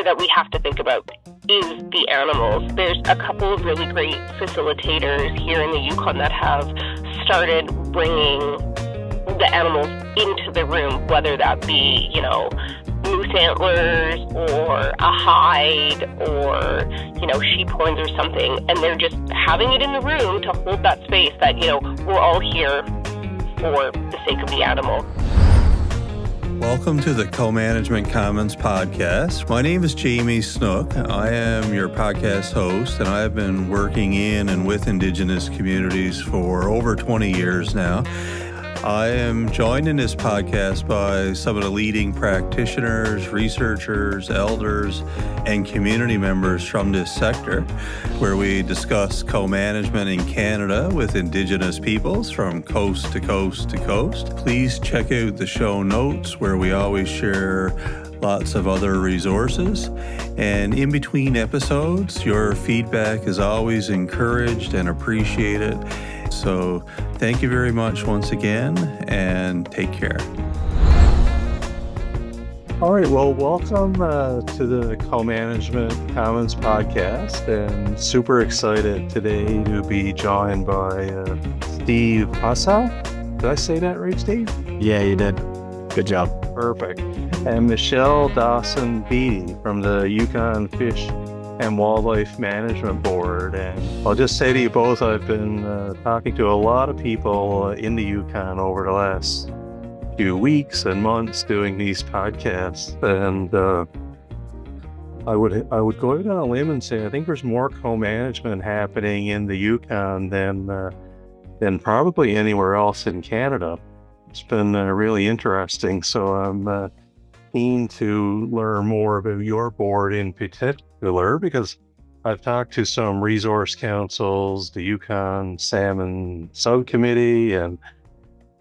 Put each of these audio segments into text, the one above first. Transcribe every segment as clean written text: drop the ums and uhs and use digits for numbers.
other that we have to think about is the animals. There's a couple of really great facilitators here in the Yukon that have started bringing the animals into the room, whether that be, moose antlers or a hide or, sheep horns or something. And they're just having it in the room to hold that space that, we're all here for the sake of the animal. Welcome to the Co-Management Commons podcast. My name is Jamie Snook. I am your podcast host, and I have been working in and with Indigenous communities for over 20 years now. I am joined in this podcast by some of the leading practitioners, researchers, elders, and community members from this sector, where we discuss co-management in Canada with Indigenous peoples from coast to coast to coast. Please check out the show notes, where we always share lots of other resources. And in between episodes, your feedback is always encouraged and appreciated. So thank you very much once again, and take care. All right, well, welcome to the Co-Management Commons podcast, and super excited today to be joined by Steve Hossack. Did I say that right, Steve? Yeah, you did. Good job. Perfect. And Michelle Dawson-Beattie from the Yukon Fish and Wildlife Management Board. And I'll just say to you both, I've been talking to a lot of people in the Yukon over the last few weeks and months doing these podcasts, and I would go out on a limb and say I think there's more co-management happening in the Yukon than probably anywhere else in Canada. It's been really interesting, so I'm keen to learn more about your board in particular, because I've talked to some resource councils, the Yukon Salmon Subcommittee, and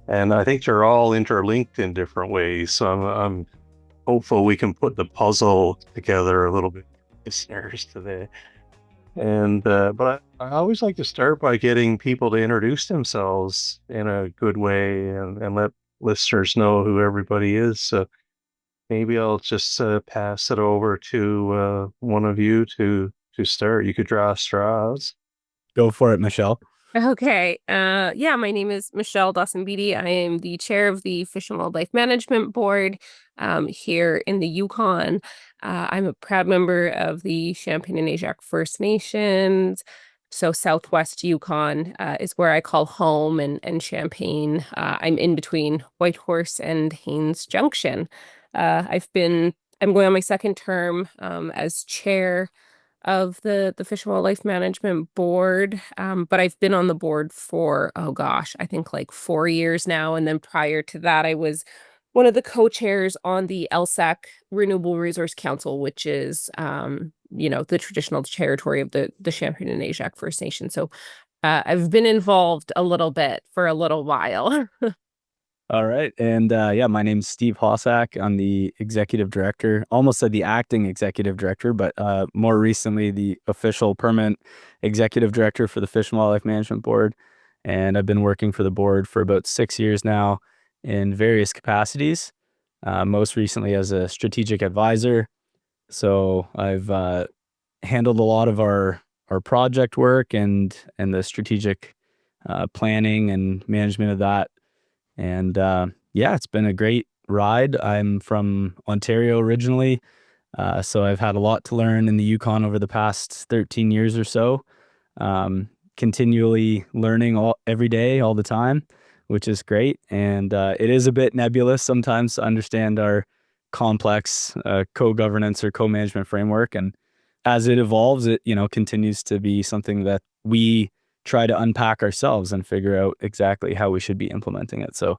I think they're all interlinked in different ways. So I'm hopeful we can put the puzzle together a little bit for listeners today. And but I always like to start by getting people to introduce themselves in a good way and let listeners know who everybody is. So maybe I'll just pass it over to one of you to start. You could draw straws. Go for it, Michelle. Okay. My name is Michelle Dawson-Beattie. I am the chair of the Fish and Wildlife Management Board here in the Yukon. I'm a proud member of the Champagne-Unaijaq First Nations. So Southwest Yukon is where I call home, and Champagne. I'm in between Whitehorse and Haines Junction. I'm going on my second term as chair of the Fish and Wildlife Management Board, but I've been on the board for, I think like 4 years now. And then prior to that, I was one of the co-chairs on the LSAC Renewable Resource Council, which is, the traditional territory of the Champagne-Unaijaq First Nation. So I've been involved a little bit for a little while. All right. And my name's Steve Hossack. I'm the executive director, almost said the acting executive director, but more recently the official permanent executive director for the Fish and Wildlife Management Board. And I've been working for the board for about 6 years now in various capacities, most recently as a strategic advisor. So I've handled a lot of our project work and the strategic planning and management of that. And it's been a great ride. I'm from Ontario originally, so I've had a lot to learn in the Yukon over the past 13 years or so, continually learning every day, all the time, which is great. And it is a bit nebulous sometimes to understand our complex co-governance or co-management framework. And as it evolves, it continues to be something that we try to unpack ourselves and figure out exactly how we should be implementing it. So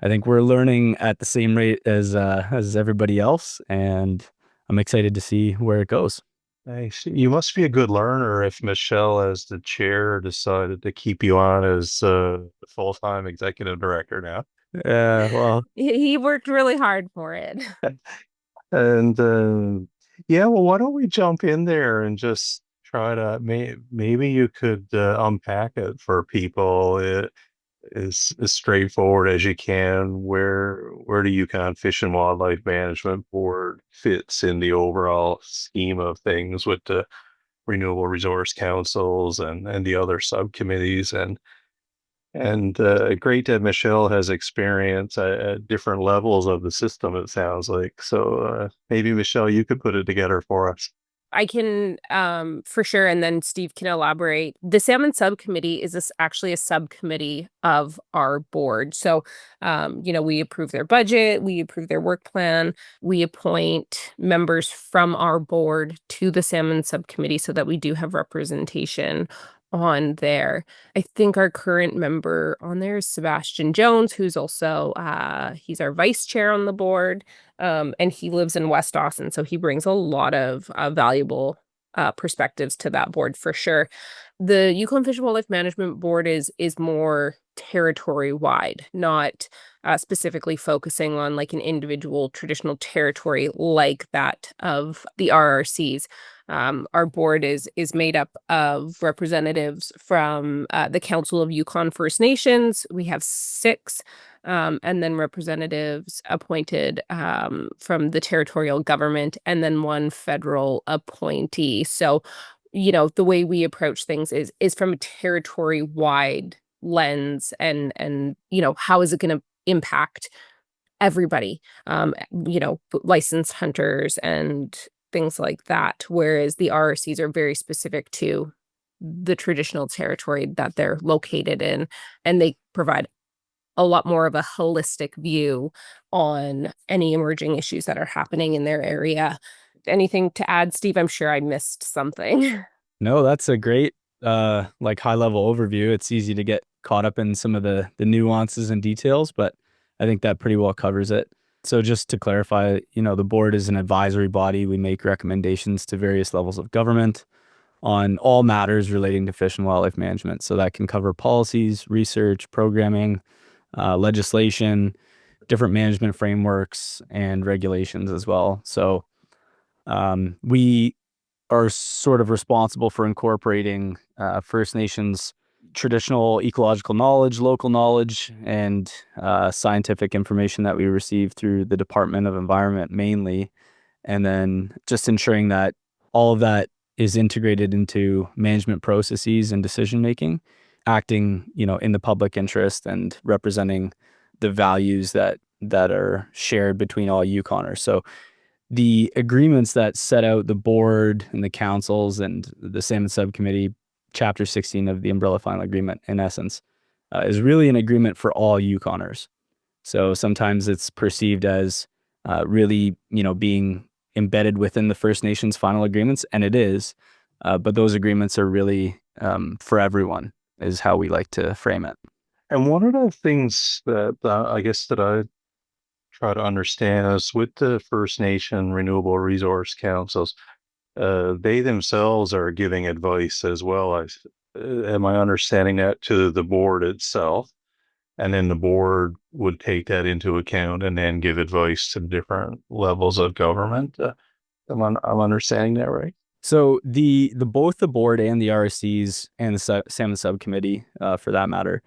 I think we're learning at the same rate as everybody else, and I'm excited to see where it goes. Nice. You must be a good learner if Michelle, as the chair, decided to keep you on as the full-time executive director now. Well, he worked really hard for it. And why don't we jump in there and just try to maybe you could unpack it for people. as straightforward as you can. Where the Yukon Fish and Wildlife Management Board fits in the overall scheme of things with the Renewable Resource Councils and the other subcommittees, and great that Michelle has experience at different levels of the system, it sounds like. So maybe Michelle, you could put it together for us. I can, for sure, and then Steve can elaborate. The salmon subcommittee is actually a subcommittee of our board. So, we approve their budget, we approve their work plan, we appoint members from our board to the salmon subcommittee so that we do have representation on there. I think our current member on there is Sebastian Jones, who's also he's our vice chair on the board. And he lives in West Dawson, so he brings a lot of valuable perspectives to that board for sure. The Yukon Fish and Wildlife Management Board is more territory wide, not specifically focusing on like an individual traditional territory like that of the RRCs. Our board is made up of representatives from the Council of Yukon First Nations. We have 6. And then representatives appointed from the territorial government, and then 1 federal appointee. So, the way we approach things is from a territory-wide lens, and how is it going to impact everybody? Licensed hunters and things like that. Whereas the RRCs are very specific to the traditional territory that they're located in, and they provide a lot more of a holistic view on any emerging issues that are happening in their area. Anything to add, Steve? I'm sure I missed something. No, that's a great high level overview. It's easy to get caught up in some of the nuances and details, but I think that pretty well covers it. So just to clarify, the board is an advisory body. We make recommendations to various levels of government on all matters relating to fish and wildlife management. So that can cover policies, research, programming, legislation, different management frameworks, and regulations as well. So we are sort of responsible for incorporating First Nations traditional ecological knowledge, local knowledge, and scientific information that we receive through the Department of Environment mainly, and then just ensuring that all of that is integrated into management processes and decision making, acting, in the public interest and representing the values that are shared between all Yukoners. So the agreements that set out the board and the councils and the salmon subcommittee, chapter 16 of the umbrella final agreement, in essence, is really an agreement for all Yukoners. So sometimes it's perceived as really, being embedded within the First Nations final agreements, and it is, but those agreements are really for everyone, is how we like to frame it. And one of the things that I guess that I try to understand is with the First Nation Renewable Resource Councils, they themselves are giving advice as well. Am I understanding that to the board itself? And then the board would take that into account and then give advice to different levels of government. I'm understanding that right? So the both the board and the RSCs and the salmon subcommittee, for that matter,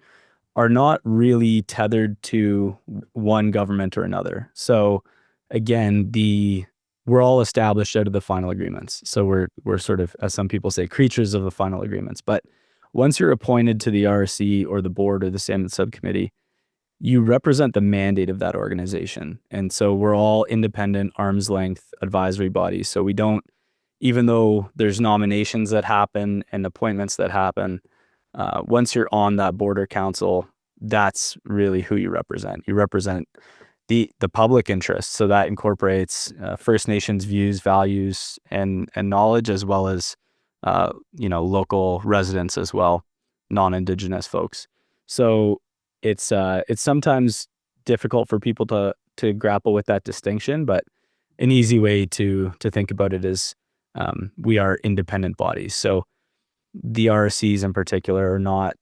are not really tethered to one government or another. So again, we're all established out of the final agreements. So we're sort of, as some people say, creatures of the final agreements. But once you're appointed to the RSC or the board or the salmon subcommittee, you represent the mandate of that organization. And so we're all independent, arm's length advisory bodies. So we don't, even though there's nominations that happen and appointments that happen, once you're on that board or council, that's really who you represent. You represent the public interest. So that incorporates First Nations views, values, and knowledge, as well as local residents as well, non-Indigenous folks. So it's sometimes difficult for people to grapple with that distinction, but an easy way to think about it is we are independent bodies. So the RSCs in particular are not,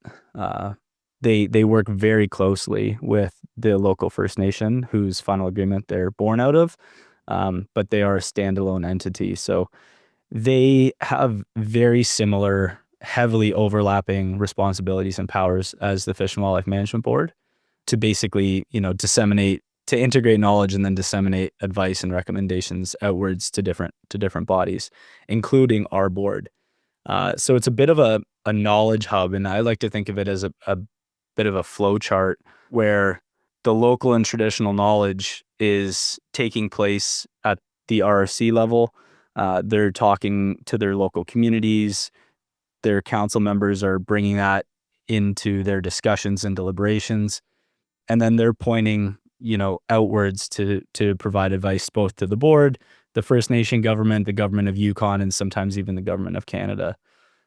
they work very closely with the local First Nation whose final agreement they're born out of, but they are a standalone entity. So they have very similar heavily overlapping responsibilities and powers as the Fish and Wildlife Management Board to basically, to integrate knowledge and then disseminate advice and recommendations outwards to different bodies, including our board. So it's a bit of a knowledge hub, and I like to think of it as a bit of a flow chart where the local and traditional knowledge is taking place at the RRC level. They're talking to their local communities. Their council members are bringing that into their discussions and deliberations. And then they're pointing, outwards to provide advice both to the board, the First Nation government, the government of Yukon, and sometimes even the government of Canada.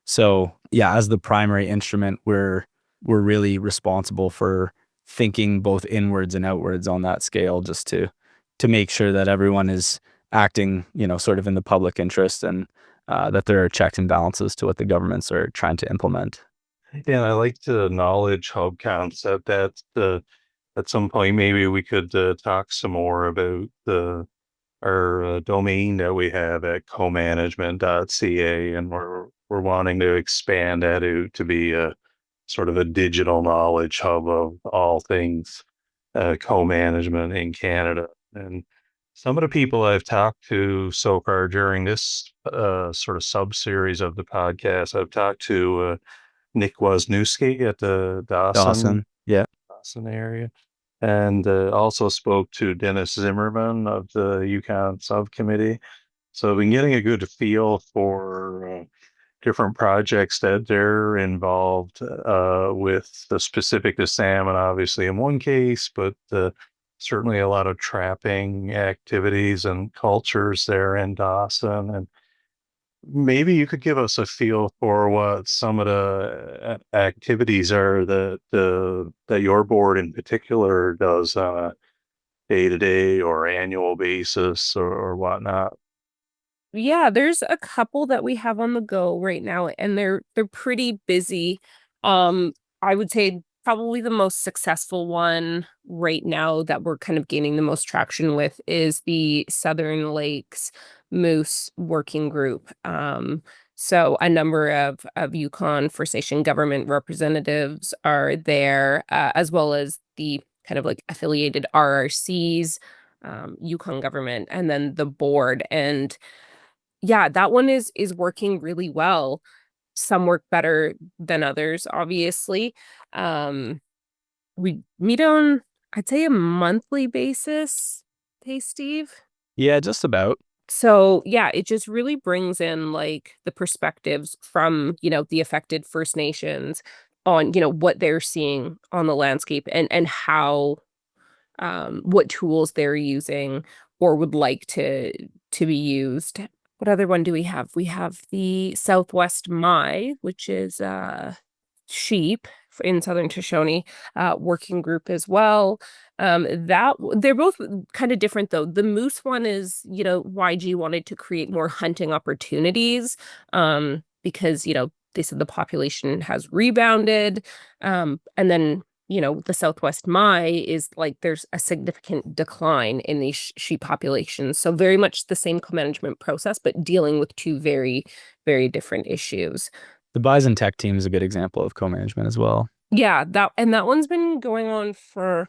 So yeah, as the primary instrument, we're really responsible for thinking both inwards and outwards on that scale, just to make sure that everyone is acting, sort of in the public interest, and that there are checks and balances to what the governments are trying to implement. Yeah, I like the knowledge hub concept. That's at some point maybe we could talk some more about our domain that we have at comanagement.ca, and we're wanting to expand that out to be a sort of a digital knowledge hub of all things co-management in Canada. And some of the people I've talked to so far during this sort of sub-series of the podcast, I've talked to Nick Wisniewski at the Dawson, yeah. Dawson area, and also spoke to Dennis Zimmerman of the Yukon subcommittee. So I've been getting a good feel for different projects that they're involved with, specific to salmon, obviously in one case, but certainly a lot of trapping activities and cultures there in Dawson. And maybe you could give us a feel for what some of the activities are that your board in particular does on a day-to-day or annual basis or whatnot. Yeah, there's a couple that we have on the go right now, and they're pretty busy. I would say probably the most successful one right now that we're kind of gaining the most traction with is the Southern Lakes Moose Working Group. So a number of Yukon First Nation government representatives are there, as well as the kind of like affiliated RRCs, Yukon government, and then the board. And yeah, that one is working really well. Some work better than others, obviously. We meet on, I'd say, a monthly basis. Hey, Steve? Yeah, just about. So yeah, it just really brings in like the perspectives from, the affected First Nations on, what they're seeing on the landscape, and how what tools they're using or would like to be used. What other one do we have? We have the Southwest Mai, which is sheep in southern Shoshone working group as well. That they're both kind of different though. The moose one is, YG wanted to create more hunting opportunities because they said the population has rebounded, and then the Southwest Mai is like there's a significant decline in these sheep populations. So very much the same co-management process, but dealing with two very, very different issues. The Bison Tech team is a good example of co-management as well. Yeah, that one's been going on for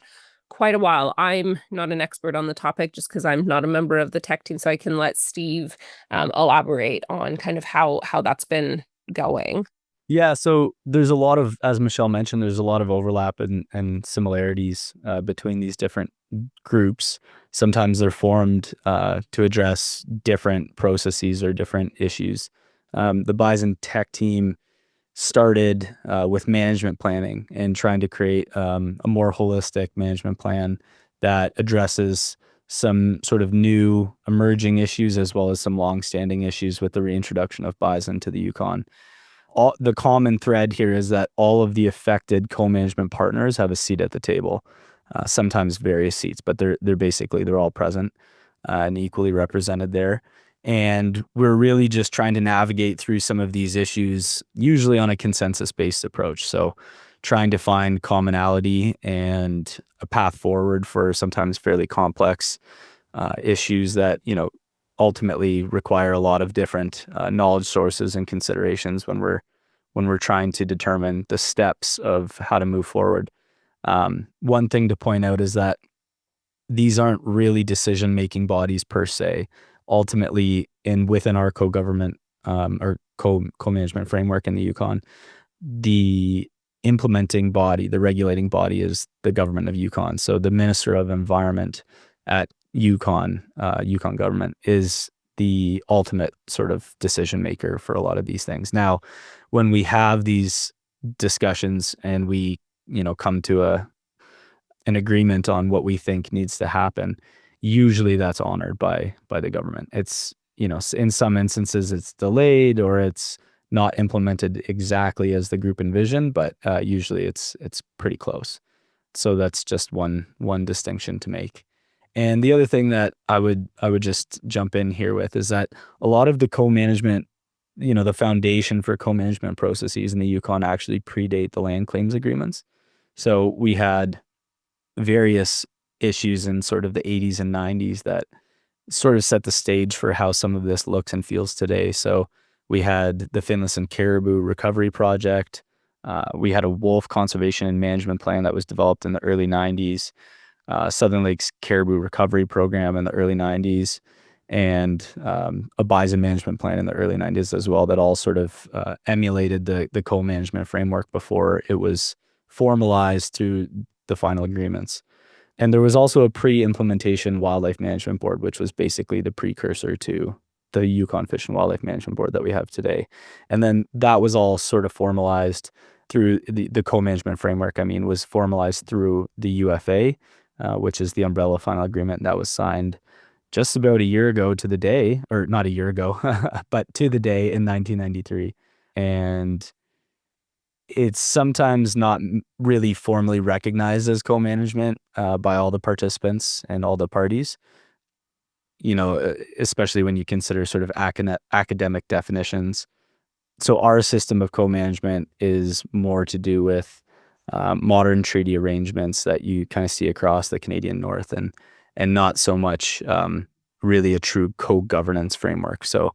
quite a while. I'm not an expert on the topic just because I'm not a member of the tech team, so I can let Steve elaborate on kind of how that's been going. Yeah, so there's a lot of, as Michelle mentioned, there's a lot of overlap and similarities between these different groups. Sometimes they're formed to address different processes or different issues. The Bison Tech team started with management planning and trying to create a more holistic management plan that addresses some sort of new emerging issues as well as some longstanding issues with the reintroduction of bison to the Yukon. The common thread here is that all of the affected co-management partners have a seat at the table, sometimes various seats, but they're all present and equally represented there. And we're really just trying to navigate through some of these issues, usually on a consensus-based approach. So trying to find commonality and a path forward for sometimes fairly complex issues that, ultimately require a lot of different knowledge sources and considerations when we're when we're trying to determine the steps of how to move forward. One thing to point out is that these aren't really decision-making bodies per se. Ultimately, within our co-government or co-management framework in the Yukon, the implementing body, the regulating body, is the government of Yukon. So the Minister of Environment at Yukon government is the ultimate sort of decision maker for a lot of these things. Now, when we have these discussions and we, come to an agreement on what we think needs to happen, usually that's honored by the government. It's, in some instances it's delayed or it's not implemented exactly as the group envisioned, but usually it's pretty close. So that's just one distinction to make. And the other thing that I would just jump in here with is that a lot of the co-management, the foundation for co-management processes in the Yukon actually predate the land claims agreements. So we had various issues in sort of the 80s and 90s that sort of set the stage for how some of this looks and feels today. So we had the Finlayson Caribou Recovery Project. We had a wolf conservation and management plan that was developed in the early 90s. Southern Lakes Caribou Recovery Program in the early 90s, and a bison management plan in the early 90s as well, that all sort of emulated the co-management framework before it was formalized through the final agreements. And there was also a pre-implementation wildlife management board, which was basically the precursor to the Yukon Fish and Wildlife Management Board that we have today. And then that was all sort of formalized through the co-management framework, was formalized through the UFA, which is the umbrella final agreement that was signed just about a year ago to the day, or not a year ago, but to the day in 1993. And it's sometimes not really formally recognized as co-management by all the participants and all the parties, especially when you consider sort of academic definitions. So our system of co-management is more to do with modern treaty arrangements that you kind of see across the Canadian North, and not so much really a true co-governance framework. So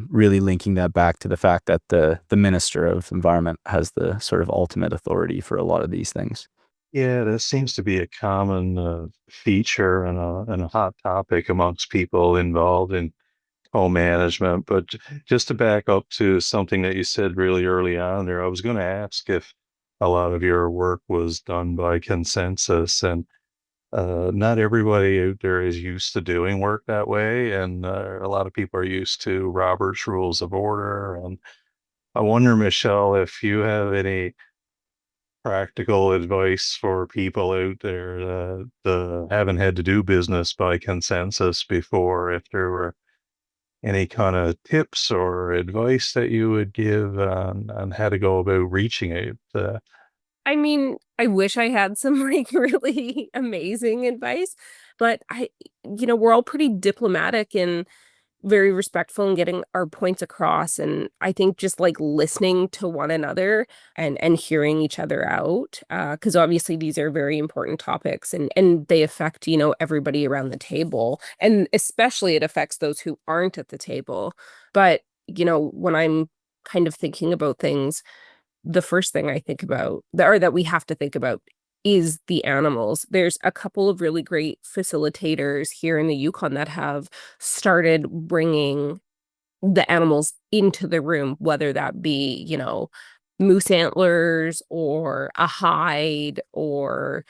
really linking that back to the fact that the Minister of Environment has the sort of ultimate authority for a lot of these things. Yeah, that seems to be a common feature and a hot topic amongst people involved in co-management. But just to back up to something that you said really early on there, I was going to ask if a lot of your work was done by consensus, and not everybody out there is used to doing work that way, and a lot of people are used to Robert's Rules of Order. And I wonder, Michelle, if you have any practical advice for people out there that haven't had to do business by consensus before, if there were any kind of tips or advice that you would give on how to go about reaching out. I wish I had some really amazing advice, but we're all pretty diplomatic and very respectful in getting our points across. And I think just listening to one another and hearing each other out, because obviously these are very important topics and they affect, everybody around the table. And especially it affects those who aren't at the table. But, when I'm kind of thinking about things, the first thing I think about, or that we have to think about, is the animals. There's a couple of really great facilitators here in the Yukon that have started bringing the animals into the room, whether that be, moose antlers or a hide or,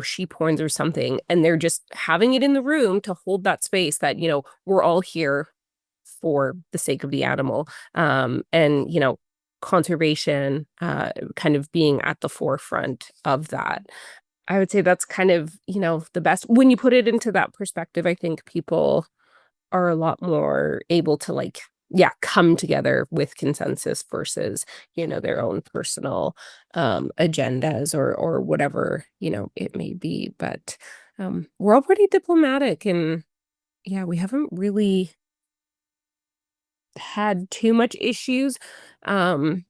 sheep horns or something. And they're just having it in the room to hold that space that, we're all here for the sake of the animal. And, conservation kind of being at the forefront of that. I would say that's kind of, the best. When you put it into that perspective, I think people are a lot more able to come together with consensus versus, their own personal agendas or whatever, it may be. But we're all pretty diplomatic, and yeah, we haven't really had too much issues. The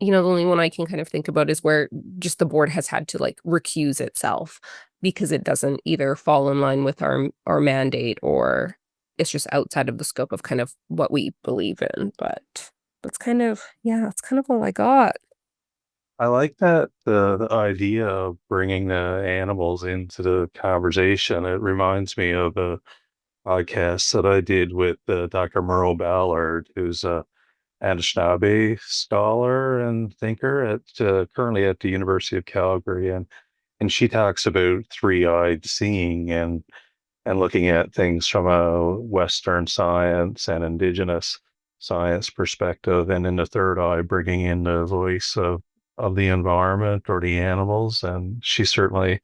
only one I can kind of think about is where just the board has had to recuse itself because it doesn't either fall in line with our mandate, or it's just outside of the scope of kind of what we believe in. But that's kind of all I got. I like that the idea of bringing the animals into the conversation. It reminds me of a podcast that I did with Dr. Merle Ballard, who's a Anishinaabe scholar and thinker at currently at the University of Calgary, and she talks about three-eyed seeing and looking at things from a Western science and Indigenous science perspective, and in the third eye, bringing in the voice of the environment or the animals. And she certainly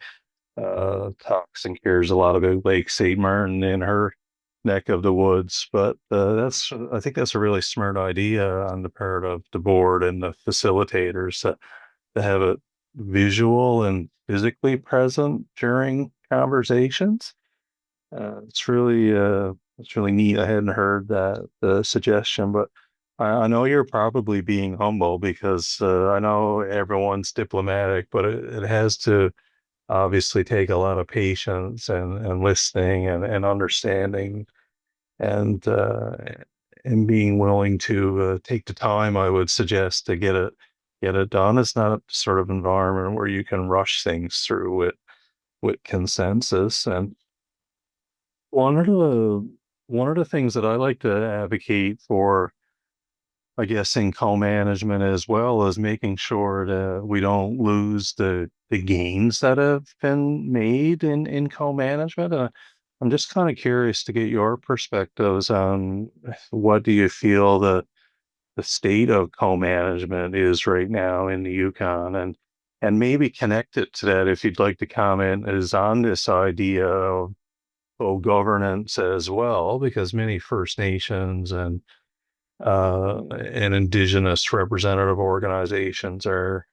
talks and cares a lot about Lake St. Martin in her neck of the woods. But I think that's a really smart idea on the part of the board and the facilitators to have it visual and physically present during conversations. It's really neat. I hadn't heard that suggestion, but I know you're probably being humble because I know everyone's diplomatic, but it has to obviously take a lot of patience and listening and understanding and uh, and being willing to take the time. I would suggest to get it done. It's not a sort of environment where you can rush things through with consensus. And one of the one of the things that I like to advocate for, I guess, in co-management as well, is making sure that we don't lose the gains that have been made in co-management. I'm just kind of curious to get your perspectives on what do you feel the state of co-management is right now in the Yukon, and maybe connect it to that if you'd like to comment is on this idea of governance as well, because many First Nations and Indigenous representative organizations are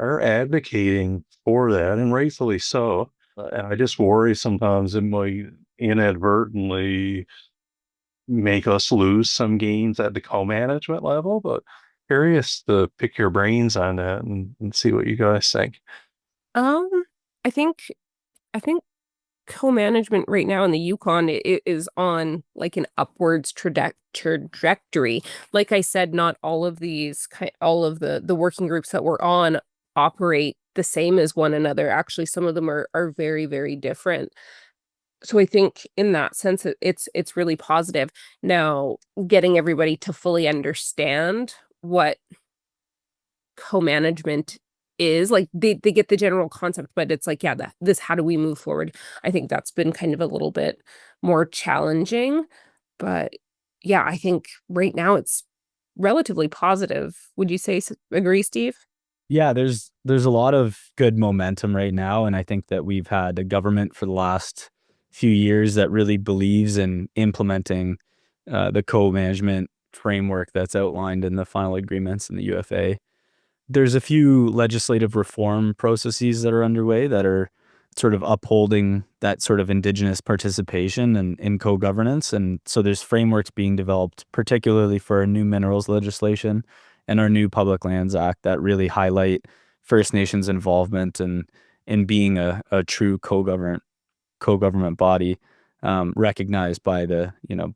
advocating for that, and rightfully so. And I just worry sometimes it might inadvertently make us lose some gains at the co-management level. But curious to pick your brains on that and see what you guys think. Um, I think I think co-management right now in the Yukon is on like an upwards trajectory. Like I said, not all of all of the working groups that we're on operate the same as one another. Actually, some of them are very, very different. So I think in that sense, it's really positive. Now, getting everybody to fully understand what co-management is, like, they get the general concept, but it's like, yeah, this how do we move forward? I think that's been kind of a little bit more challenging, but yeah, I think right now it's relatively positive. Would you say agree, Steve? Yeah, there's a lot of good momentum right now, and I think that we've had a government for the last few years that really believes in implementing the co-management framework that's outlined in the final agreements in the UFA. There's a few legislative reform processes that are underway that are sort of upholding that sort of Indigenous participation and in co-governance. And so there's frameworks being developed, particularly for our new minerals legislation and our new Public Lands Act, that really highlight First Nations involvement and in being a true co-government body, recognized by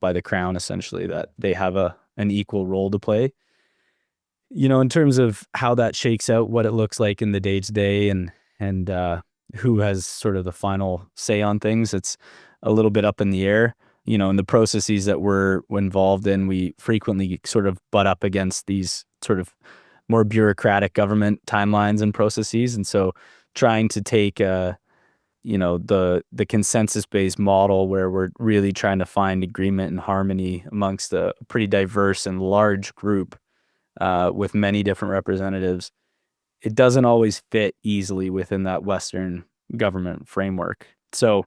by the Crown, essentially, that they have an equal role to play. In terms of how that shakes out, what it looks like in the day to day, and who has sort of the final say on things, it's a little bit up in the air. In the processes that we're involved in, we frequently sort of butt up against these sort of more bureaucratic government timelines and processes, and so trying to take the consensus-based model where we're really trying to find agreement and harmony amongst a pretty diverse and large group with many different representatives, it doesn't always fit easily within that Western government framework. So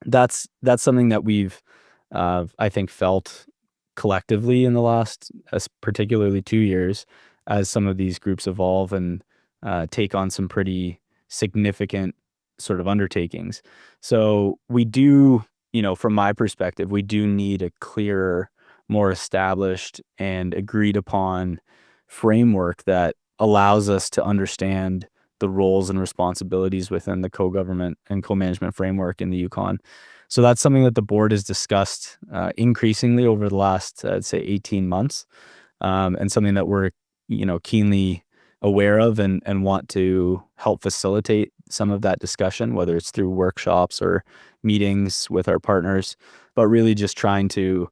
that's something that we've, I think, felt collectively in the last, particularly 2 years, as some of these groups evolve and take on some pretty significant sort of undertakings. So we do, from my perspective, we do need a clearer, more established and agreed upon framework that allows us to understand the roles and responsibilities within the co-government and co-management framework in the Yukon. So that's something that the board has discussed increasingly over the last, I'd say, 18 months. and something that we're, keenly aware of and want to help facilitate some of that discussion, whether it's through workshops or meetings with our partners, but really just trying to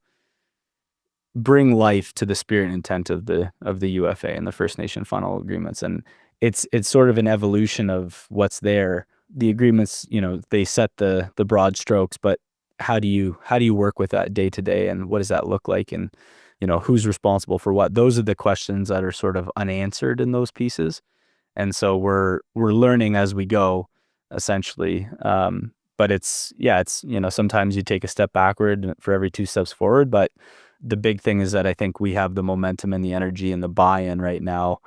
bring life to the spirit and intent of the UFA and the First Nation final agreements. And it's sort of an evolution of what's there. The agreements, they set the broad strokes, but how do you work with that day to day, and what does that look like, and who's responsible for what? Those are the questions that are sort of unanswered in those pieces. And so we're learning as we go, essentially. But it's sometimes you take a step backward for every two steps forward. But the big thing is that I think we have the momentum and the energy and the buy-in right now.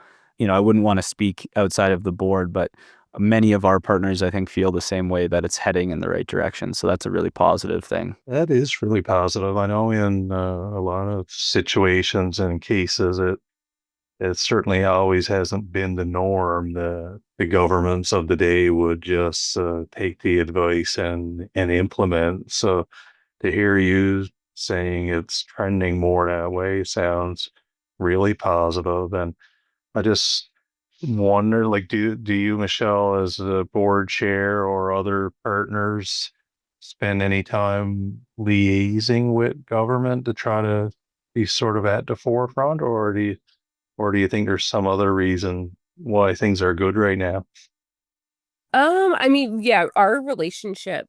I wouldn't want to speak outside of the board, but many of our partners, I think, feel the same way, that it's heading in the right direction. So that's a really positive thing. That is really positive. I know in a lot of situations and cases, it certainly always hasn't been the norm. The governments of the day would just take the advice and implement. So to hear you saying it's trending more that way sounds really positive. And I just wonder, like, do you, Michelle, as a board chair or other partners, spend any time liaising with government to try to be sort of at the forefront, or do you think there's some other reason why things are good right now? I mean, yeah, our relationship,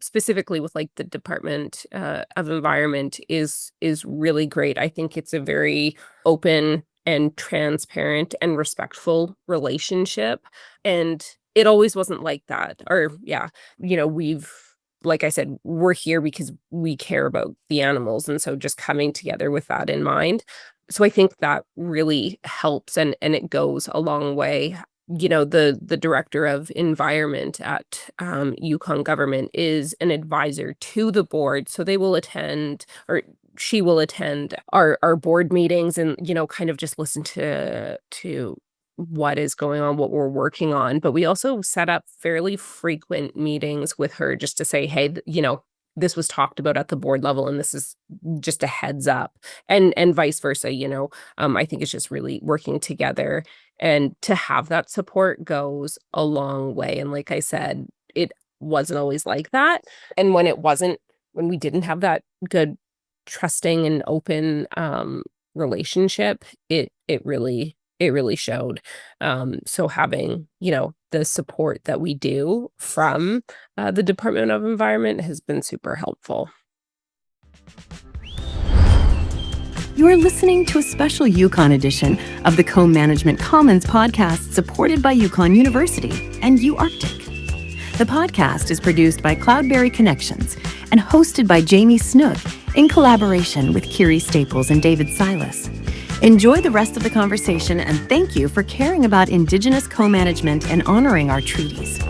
specifically with like the Department of Environment is really great. I think it's a very open and transparent and respectful relationship. And it always wasn't like that. Or yeah, we've like I said, we're here because we care about the animals. And so just coming together with that in mind. So I think that really helps, and it goes a long way. The director of environment at Yukon government is an advisor to the board, so they will attend, or she will attend our board meetings, and kind of just listen to what is going on, what we're working on. But we also set up fairly frequent meetings with her just to say, hey, this was talked about at the board level, and this is just a heads up, and vice versa. I think it's just really working together, and to have that support goes a long way. And like I said, it wasn't always like that. And when we didn't have that good, trusting and open relationship, it really showed. So having, the support that we do from the Department of Environment has been super helpful. You are listening to a special Yukon edition of the Co-Management Commons podcast, supported by Yukon University and UArctic. The podcast is produced by Cloudberry Connections and hosted by Jamie Snook in collaboration with Kiri Staples and David Silas. Enjoy the rest of the conversation, and thank you for caring about Indigenous co-management and honoring our treaties.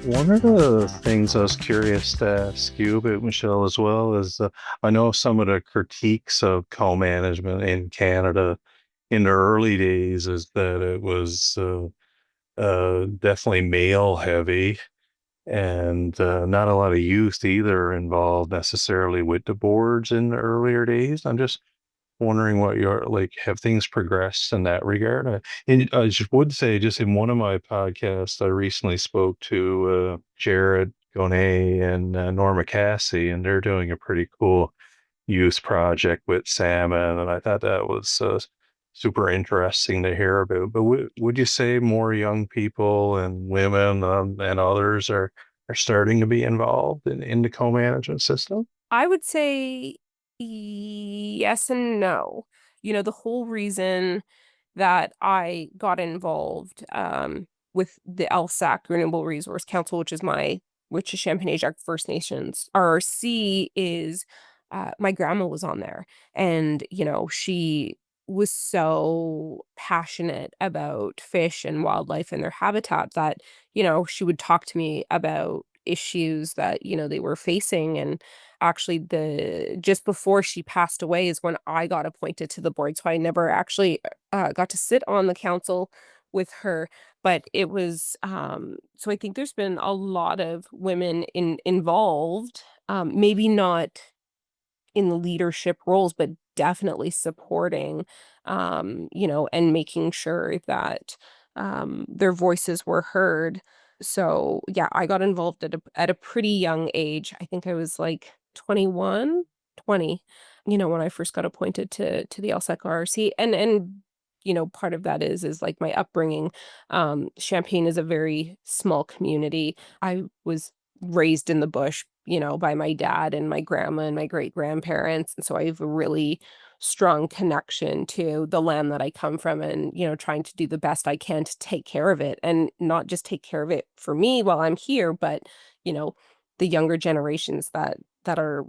One of the things I was curious to ask you about, Michelle, as well, is I know some of the critiques of co-management in Canada in the early days is that it was definitely male heavy, and not a lot of youth either involved necessarily with the boards in the earlier days. I'm just wondering what have things progressed in that regard? And I just would say, just in one of my podcasts, I recently spoke to Jared Gonay and Norma Cassie, and they're doing a pretty cool youth project with salmon, and I thought that was super interesting to hear about. But would you say more young people and women and others are starting to be involved in the co-management system? I would say yes and no. The whole reason that I got involved with the LSAC, Renewable Resource Council, which is Champagne-Ajac First Nations RRC, is my grandma was on there, and she was so passionate about fish and wildlife and their habitat that she would talk to me about issues that they were facing. And actually, the just before she passed away is when I got appointed to the board, so I never actually got to sit on the council with her. But it was so I think there's been a lot of women involved, maybe not in leadership roles, but definitely supporting, and making sure that their voices were heard. So yeah, I got involved at a pretty young age. I think I was like 21, 20, when I first got appointed to the LSEC RRC. And part of that is like my upbringing. Champaign is a very small community. I was raised in the bush, by my dad and my grandma and my great grandparents. And so I have a really strong connection to the land that I come from, and, trying to do the best I can to take care of it, and not just take care of it for me while I'm here, but, you know, the younger generations that are,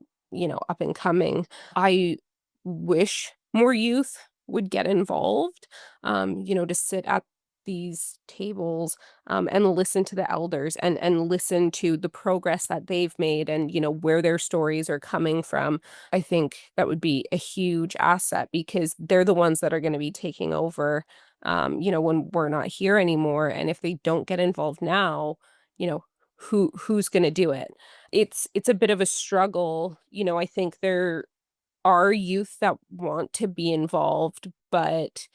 up and coming. I wish more youth would get involved, to sit at these tables, and listen to the elders, and listen to the progress that they've made, and where their stories are coming from. I think that would be a huge asset, because they're the ones that are going to be taking over, when we're not here anymore. And if they don't get involved now, you know who's going to do it? It's a bit of a struggle. I think there are youth that want to be involved, but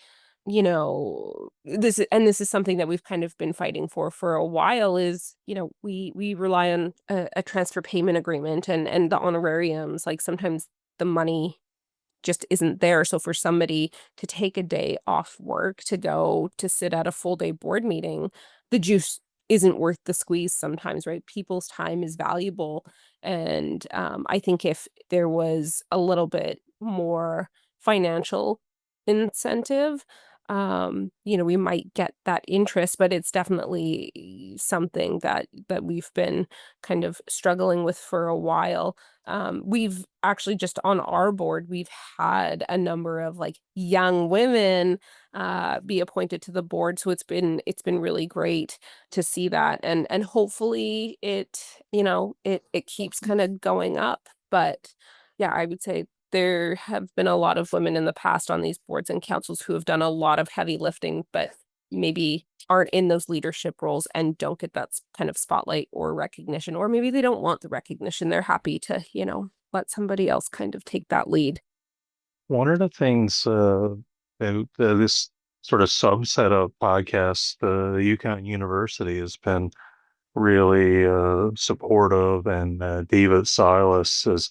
this is something that we've kind of been fighting for a while. Is, we rely on a transfer payment agreement, and the honorariums. Like, sometimes the money just isn't there. So for somebody to take a day off work to go to sit at a full day board meeting, the juice isn't worth the squeeze sometimes, right? People's time is valuable. And I think if there was a little bit more financial incentive, we might get that interest. But it's definitely something that we've been kind of struggling with for a while. We've actually, just on our board, we've had a number of like young women be appointed to the board. So it's been really great to see that. And hopefully it keeps kind of going up. But yeah, I would say there have been a lot of women in the past on these boards and councils who have done a lot of heavy lifting, but maybe aren't in those leadership roles and don't get that kind of spotlight or recognition, or maybe they don't want the recognition. They're happy to, let somebody else kind of take that lead. One of the things this sort of subset of podcasts, the Yukon University has been really supportive, and David Silas is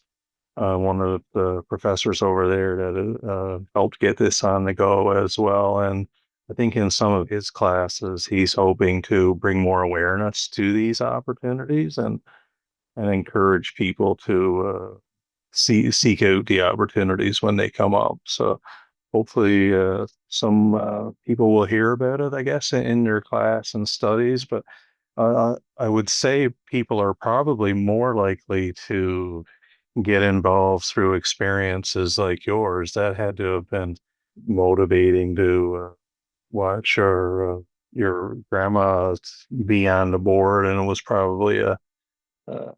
one of the professors over there that helped get this on the go as well. And I think in some of his classes, he's hoping to bring more awareness to these opportunities, and encourage people to seek out the opportunities when they come up. So hopefully some people will hear about it, I guess, in their class and studies. But I would say people are probably more likely to get involved through experiences like yours. That had to have been motivating to watch your grandma be on the board, and it was probably an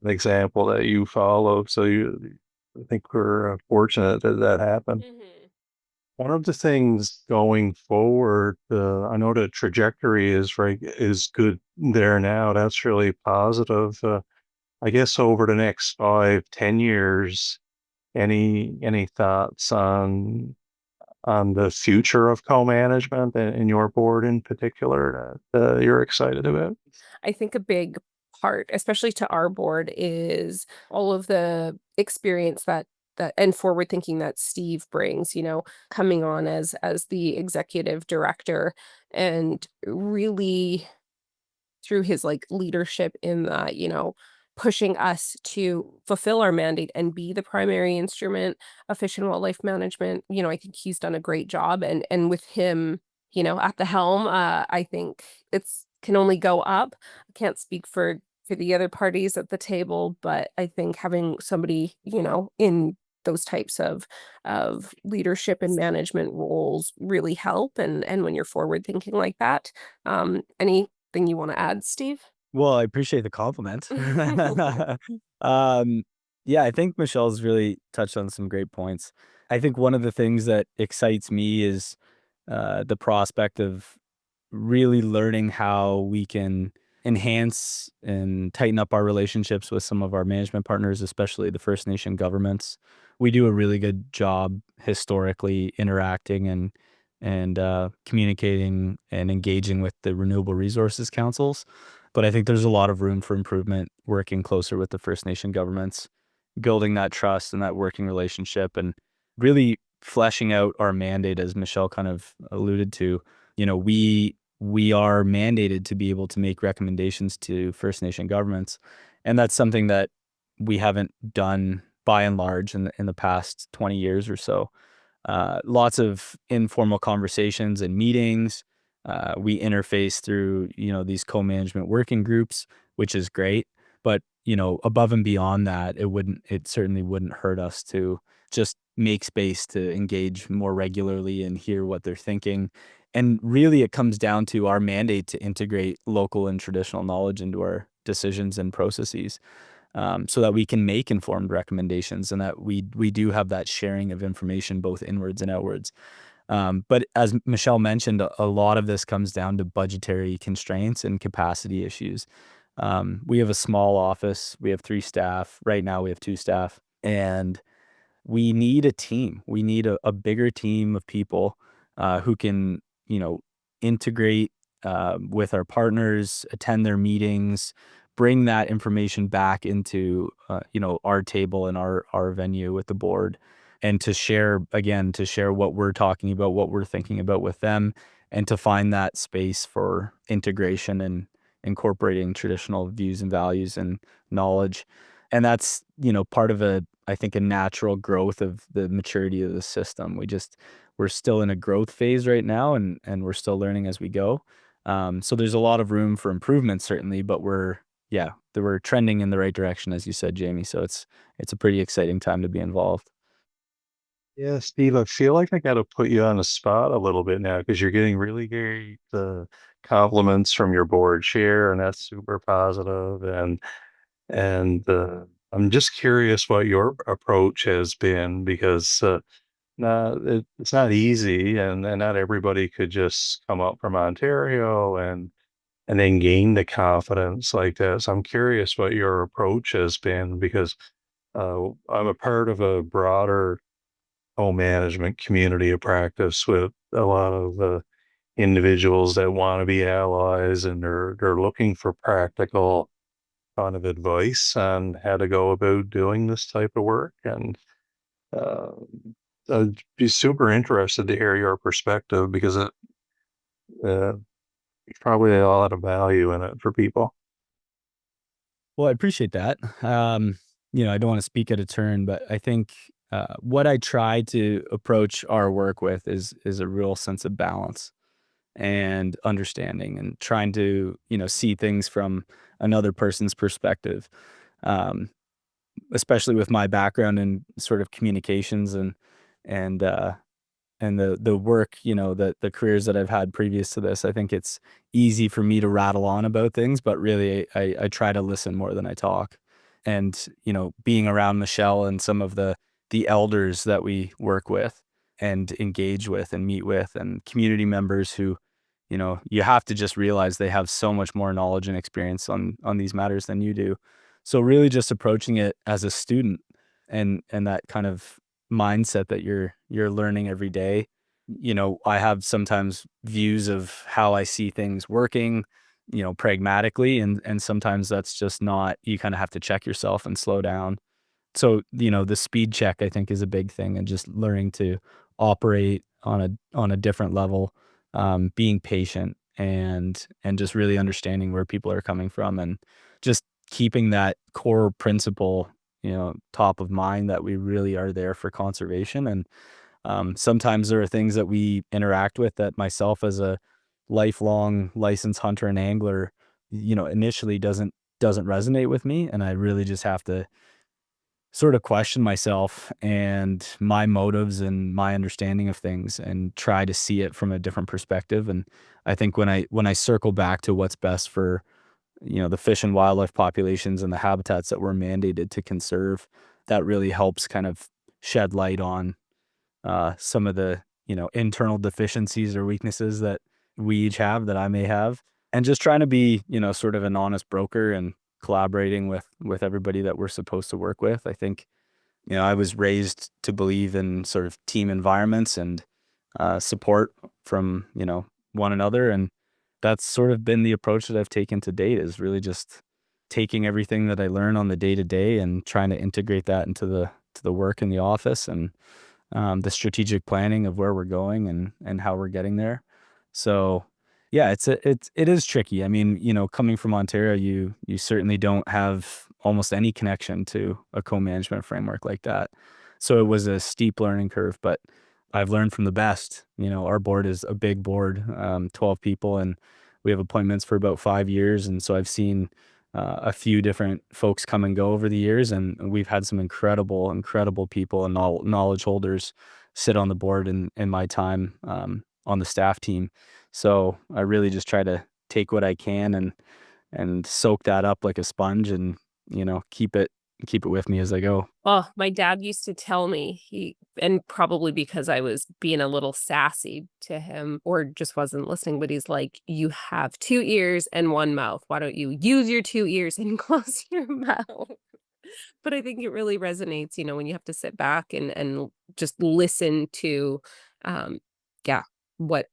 example that you followed. So I think we're fortunate that that happened. Mm-hmm. One of the things going forward, I know the trajectory is good there now. That's really positive. I guess over the next 5-10 years, any thoughts on the future of co-management and your board in particular that you're excited about? I think a big part, especially to our board, is all of the experience that and forward thinking that Steve brings, coming on as the executive director, and really through his like leadership in that, pushing us to fulfill our mandate and be the primary instrument of fish and wildlife management. I think he's done a great job, and with him, at the helm, I think it's can only go up. I can't speak for the other parties at the table, but I think having somebody, in those types of leadership and management roles really help. And when you're forward thinking like that, anything you want to add, Steve? Well, I appreciate the compliment. Um, yeah, I think Michelle's really touched on some great points. I think one of the things that excites me is the prospect of really learning how we can enhance and tighten up our relationships with some of our management partners, especially the First Nation governments. we do a really good job historically interacting and communicating and engaging with the Renewable Resources Councils. But I think there's a lot of room for improvement working closer with the First Nation governments, building that trust and that working relationship, and really fleshing out our mandate, as Michelle kind of alluded to. We are mandated to be able to make recommendations to First Nation governments, and that's something that we haven't done by and large in the past 20 years or so. Lots of informal conversations and meetings. We interface through, these co-management working groups, which is great. But, above and beyond that, it certainly wouldn't hurt us to just make space to engage more regularly and hear what they're thinking. And really, it comes down to our mandate to integrate local and traditional knowledge into our decisions and processes, so that we can make informed recommendations and that we do have that sharing of information both inwards and outwards. But as Michelle mentioned, a lot of this comes down to budgetary constraints and capacity issues. We have a small office. We have 3 staff. Right now we have 2 staff. And we need a team. We need a bigger team of people who can, integrate with our partners, attend their meetings, bring that information back into, our table and our venue with the board, and to share what we're talking about, what we're thinking about with them, and to find that space for integration and incorporating traditional views and values and knowledge. And that's, part of I think a natural growth of the maturity of the system. We're still in a growth phase right now, and we're still learning as we go. So there's a lot of room for improvement, certainly, but we're trending in the right direction, as you said, Jamie. So it's a pretty exciting time to be involved. Yeah, Steve, I feel like I got to put you on the spot a little bit now because you're getting really great compliments from your board chair, and that's super positive. And I'm just curious what your approach has been because it's not easy, and not everybody could just come up from Ontario and then gain the confidence like this. I'm curious what your approach has been because I'm a part of a broader co-management community of practice with a lot of individuals that want to be allies, and they're looking for practical kind of advice on how to go about doing this type of work. And uh, I'd be super interested to hear your perspective because uh, there's probably a lot of value in it for people. Well, I appreciate that. I don't want to speak out of turn, but I think what I try to approach our work with is a real sense of balance and understanding, and trying to see things from another person's perspective. Um, Especially with my background in sort of communications and the work, the careers that I've had previous to this, I think it's easy for me to rattle on about things, but really I try to listen more than I talk. And, being around Michelle and some of the elders that we work with and engage with and meet with, and community members who, you have to just realize they have so much more knowledge and experience on these matters than you do. So really just approaching it as a student, and that kind of mindset that you're learning every day. I have sometimes views of how I see things working, pragmatically, and sometimes that's just not. You kind of have to check yourself and slow down. So, the speed check, I think, is a big thing, and just learning to operate on a different level, being patient, and just really understanding where people are coming from, and just keeping that core principle, top of mind, that we really are there for conservation. And sometimes there are things that we interact with that myself, as a lifelong licensed hunter and angler, initially doesn't resonate with me, and I really just have to sort of question myself and my motives and my understanding of things, and try to see it from a different perspective. And I think when I circle back to what's best for, the fish and wildlife populations and the habitats that we're mandated to conserve, that really helps kind of shed light on some of the, internal deficiencies or weaknesses that we each have, that I may have, and just trying to be, sort of an honest broker and collaborating with everybody that we're supposed to work with. I think I was raised to believe in sort of team environments and support from, one another. And that's sort of been the approach that I've taken to date, is really just taking everything that I learn on the day to day and trying to integrate that into the work in the office, and the strategic planning of where we're going and how we're getting there. So yeah, it is tricky. I mean, coming from Ontario, you certainly don't have almost any connection to a co-management framework like that. So it was a steep learning curve, but I've learned from the best. Our board is a big board, 12 people, and we have appointments for about 5 years. And so I've seen a few different folks come and go over the years, and we've had some incredible people and knowledge holders sit on the board in my time on the staff team. So I really just try to take what I can and soak that up like a sponge, and keep it with me as I go. Well, my dad used to tell me, and probably because I was being a little sassy to him or just wasn't listening, but he's like, you have 2 ears and one mouth. Why don't you use your 2 ears and close your mouth? But I think it really resonates, when you have to sit back and just listen to, um, yeah, what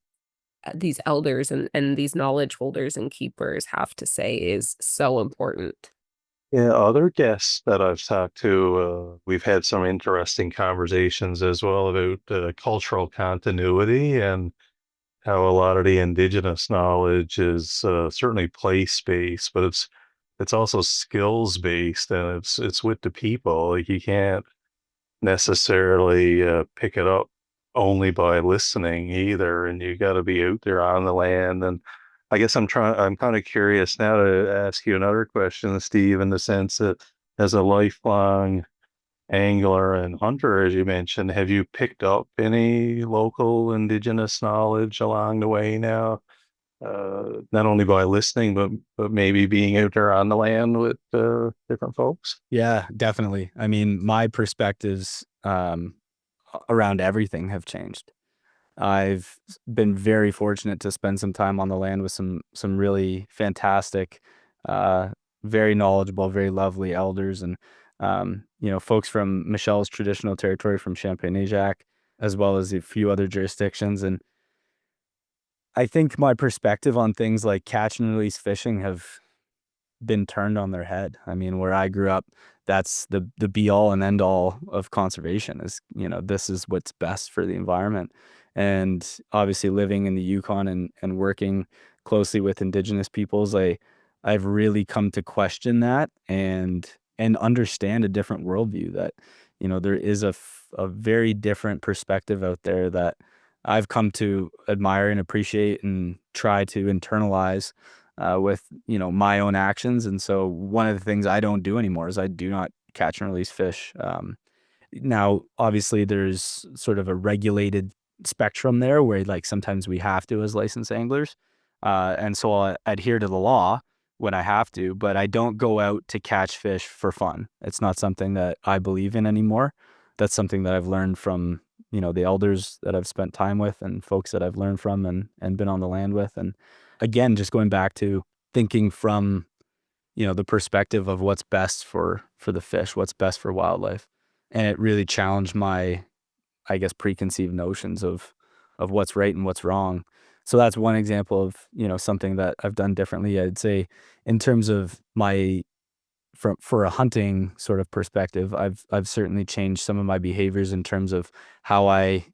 these elders and these knowledge holders and keepers have to say is so important. Yeah, other guests that I've talked to, we've had some interesting conversations as well about cultural continuity and how a lot of the indigenous knowledge is certainly place-based, but it's also skills-based, and it's with the people. Like, you can't necessarily pick it up only by listening either, and you got to be out there on the land. And I guess I'm kind of curious now to ask you another question, Steve, in the sense that as a lifelong angler and hunter, as you mentioned, have you picked up any local indigenous knowledge along the way now? Not only by listening, but maybe being out there on the land with different folks. Yeah, definitely. I mean, my perspectives around everything have changed. I've been very fortunate to spend some time on the land with some really fantastic, uh, very knowledgeable, very lovely elders, and folks from Michelle's traditional territory from Champagne-Ajac, as well as a few other jurisdictions. And I think my perspective on things like catch and release fishing have been turned on their head. I mean, where I grew up, that's the be all and end all of conservation, is, this is what's best for the environment. And obviously living in the Yukon and working closely with Indigenous peoples, I've really come to question that and understand a different worldview, that, there is a very different perspective out there that I've come to admire and appreciate and try to internalize with my own actions. And so one of the things I don't do anymore is I do not catch and release fish. Now, obviously, there's sort of a regulated spectrum there where, like, sometimes we have to as licensed anglers, and so I'll adhere to the law when I have to, but I don't go out to catch fish for fun. It's not something that I believe in anymore. That's something that I've learned from the elders that I've spent time with and folks that I've learned from and been on the land with. And again, just going back to thinking from the perspective of what's best for the fish, what's best for wildlife. And it really challenged my, I guess, preconceived notions of what's right and what's wrong. So that's one example of something that I've done differently. I'd say in terms of my for a hunting sort of perspective, I've certainly changed some of my behaviors in terms of how I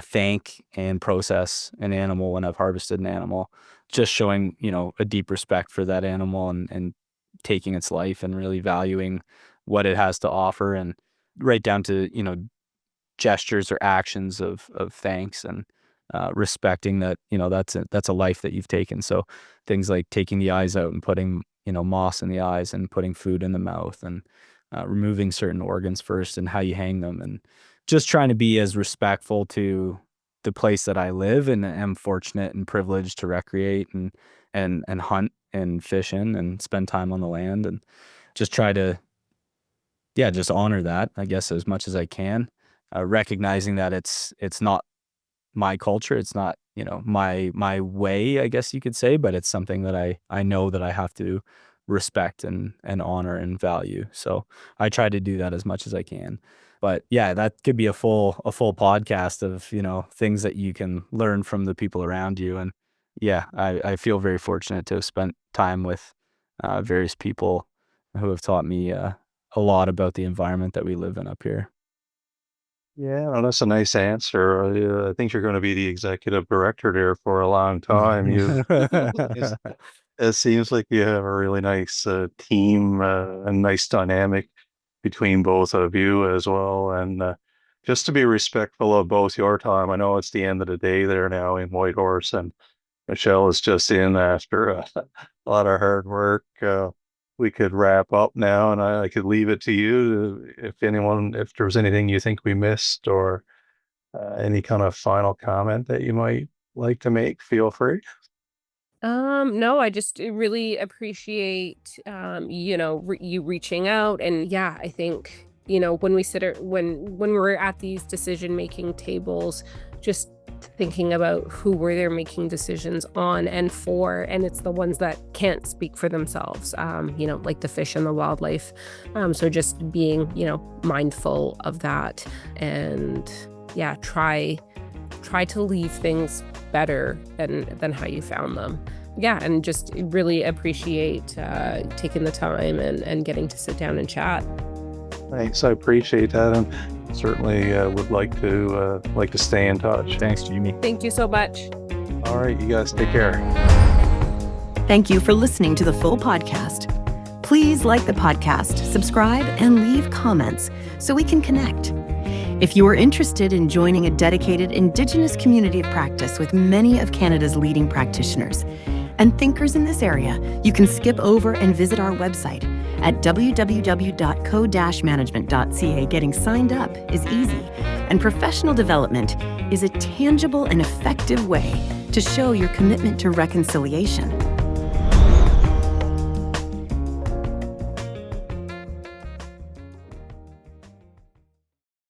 thank and process an animal when I've harvested an animal, just showing a deep respect for that animal and taking its life and really valuing what it has to offer, and right down to gestures or actions of thanks, and respecting that that's a life that you've taken. So things like taking the eyes out and putting moss in the eyes and putting food in the mouth, and removing certain organs first, and how you hang them, and just trying to be as respectful to the place that I live and am fortunate and privileged to recreate and hunt and fish in and spend time on the land, and just try to just honor that, I guess, as much as I can, recognizing that it's not my culture, it's not my way, I guess you could say, but it's something that I know that I have to respect and honor and value. So I try to do that as much as I can. But yeah, that could be a full podcast of, things that you can learn from the people around you. And yeah, I feel very fortunate to have spent time with various people who have taught me a lot about the environment that we live in up here. Yeah, well, that's a nice answer. I think you're going to be the executive director there for a long time. It seems like you have a really nice team, and nice dynamic between both of you as well. And just to be respectful of both your time, I know it's the end of the day there now in Whitehorse, and Michelle is just in after a lot of hard work. We could wrap up now, and I could leave it to you if there was anything you think we missed, or any kind of final comment that you might like to make, feel free. No, I just really appreciate, you reaching out. And yeah, I think, when when we're at these decision making tables, just thinking about who we're there making decisions on and for, and it's the ones that can't speak for themselves, like the fish and the wildlife. So just being, mindful of that, and yeah, try to leave things better than how you found them. Yeah, and just really appreciate taking the time and getting to sit down and chat. Thanks, I appreciate that, and certainly would like to stay in touch. Thanks, Jimmy. Thank you so much. All right, you guys take care. Thank you for listening to the full podcast. Please like the podcast, subscribe, and leave comments so we can connect. If you are interested in joining a dedicated Indigenous community of practice with many of Canada's leading practitioners and thinkers in this area, you can skip over and visit our website at www.co-management.ca. Getting signed up is easy, and professional development is a tangible and effective way to show your commitment to reconciliation.